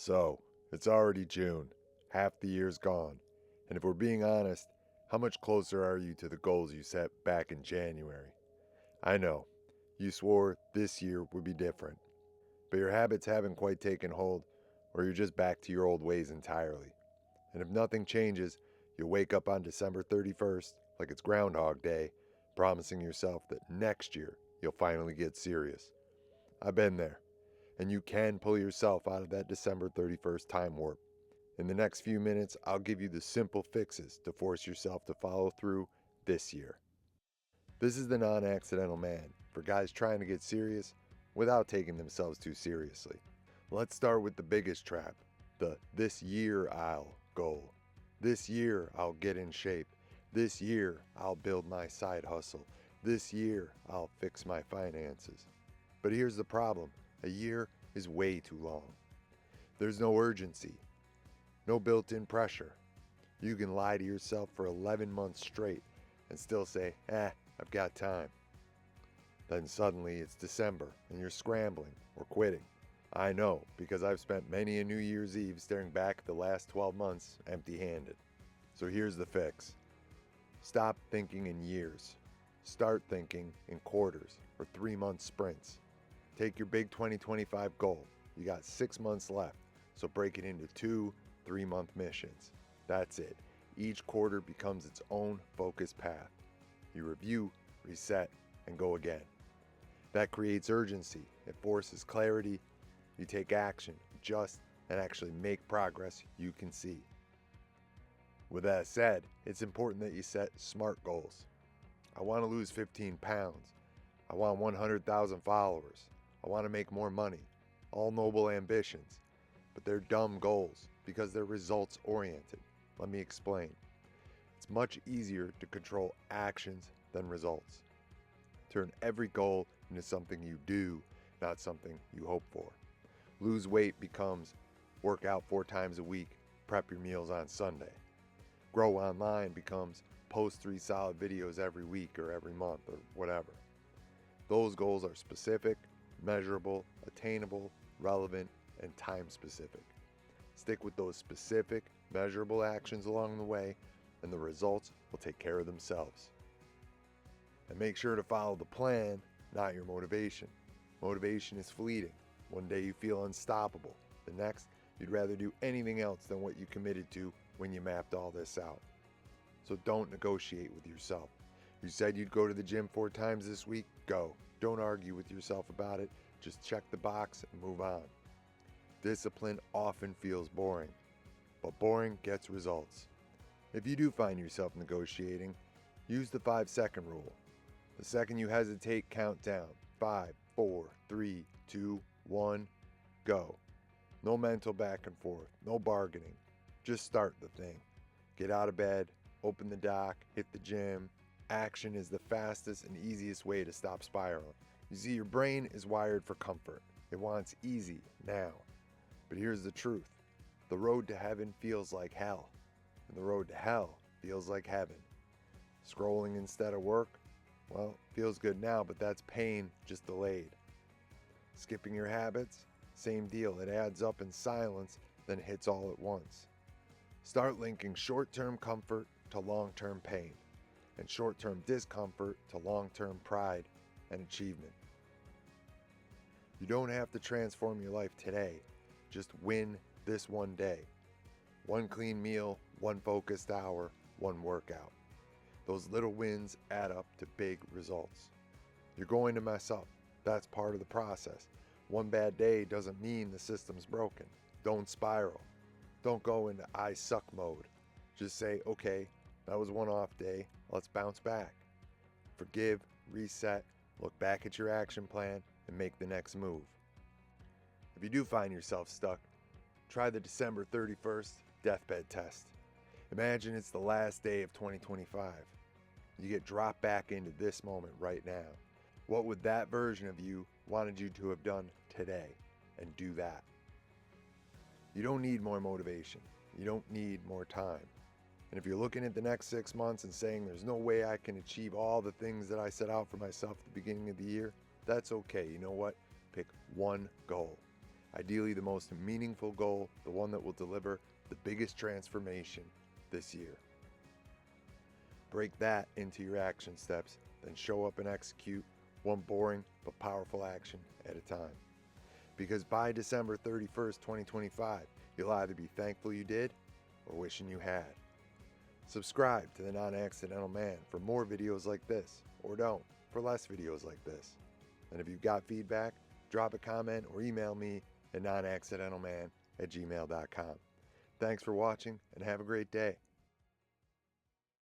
So, it's already June. Half the year's gone. And if we're being honest, how much closer are you to the goals you set back in January? I know, you swore this year would be different, but your habits haven't quite taken hold, or you're just back to your old ways entirely. And if nothing changes, you'll wake up on December 31st, like it's Groundhog Day, promising yourself that next year you'll finally get serious. I've been there, and you can pull yourself out of that December 31st time warp. In the next few minutes, I'll give you the simple fixes to force yourself to follow through this year. This is the non-accidental man for guys trying to get serious without taking themselves too seriously. Let's start with the biggest trap, the this year I'll goal. This year I'll get in shape. This year I'll build my side hustle. This year I'll fix my finances. But here's the problem, a year is way too long. There's no urgency, no built-in pressure. You can lie to yourself for 11 months straight and still say, I've got time. Then suddenly it's December and you're scrambling or quitting. I know, because I've spent many a New Year's Eve staring back at the last 12 months empty-handed. So here's the fix. Stop thinking in years. Start thinking in quarters or 3-month sprints. Take your big 2025 goal. You got 6 months left, so break it into 2 3-month missions. That's it. Each quarter becomes its own focused path. You review, reset, and go again. That creates urgency. It forces clarity. You take action, adjust, and actually make progress you can see. With that said, it's important that you set SMART goals. I want to lose 15 pounds. I want 100,000 followers. I want to make more money. All noble ambitions. But they're dumb goals because they're results oriented. Let me explain. It's much easier to control actions than results. Turn every goal into something you do, not something you hope for. Lose weight becomes work out 4 times a week, prep your meals on Sunday. Grow online becomes post 3 solid videos every week or every month or whatever. Those goals are specific, measurable, attainable, relevant, and time specific. Stick with those specific, measurable actions along the way, and the results will take care of themselves. And make sure to follow the plan, not your motivation. Motivation is fleeting. One day you feel unstoppable. The next, you'd rather do anything else than what you committed to when you mapped all this out. So don't negotiate with yourself. You said you'd go to the gym 4 times this week? Go. Don't argue with yourself about it. Just check the box and move on. Discipline often feels boring, but boring gets results. If you do find yourself negotiating, use the 5-second rule. The second you hesitate, count down. 5, 4, 3, 2, 1, go. No mental back and forth, no bargaining. Just start the thing. Get out of bed, open the dock, hit the gym. Action is the fastest and easiest way to stop spiraling. You see, your brain is wired for comfort. It wants easy now. But here's the truth. The road to heaven feels like hell, and the road to hell feels like heaven. Scrolling instead of work? Well, feels good now, but that's pain just delayed. Skipping your habits? Same deal. It adds up in silence, then hits all at once. Start linking short-term comfort to long-term pain, and short-term discomfort to long-term pride and achievement. You don't have to transform your life today. Just win this one day. 1 clean meal, 1 focused hour, 1 workout. Those little wins add up to big results. You're going to mess up. That's part of the process. 1 bad day doesn't mean the system's broken. Don't spiral. Don't go into I suck mode. Just say, okay, that was 1 off day. Let's bounce back. Forgive, reset, look back at your action plan, and make the next move. If you do find yourself stuck, try the December 31st deathbed test. Imagine it's the last day of 2025. You get dropped back into this moment right now. What would that version of you wanted you to have done today? And do that. You don't need more motivation. You don't need more time. And if you're looking at the next 6 months and saying there's no way I can achieve all the things that I set out for myself at the beginning of the year, that's okay. You know what? Pick 1 goal. Ideally, the most meaningful goal, the one that will deliver the biggest transformation this year. Break that into your action steps, then show up and execute one boring but powerful action at a time. Because by December 31st, 2025, you'll either be thankful you did or wishing you had. Subscribe to The Non-Accidental Man for more videos like this, or don't, for less videos like this. And if you've got feedback, drop a comment or email me at nonaccidentalman@gmail.com. Thanks for watching and have a great day.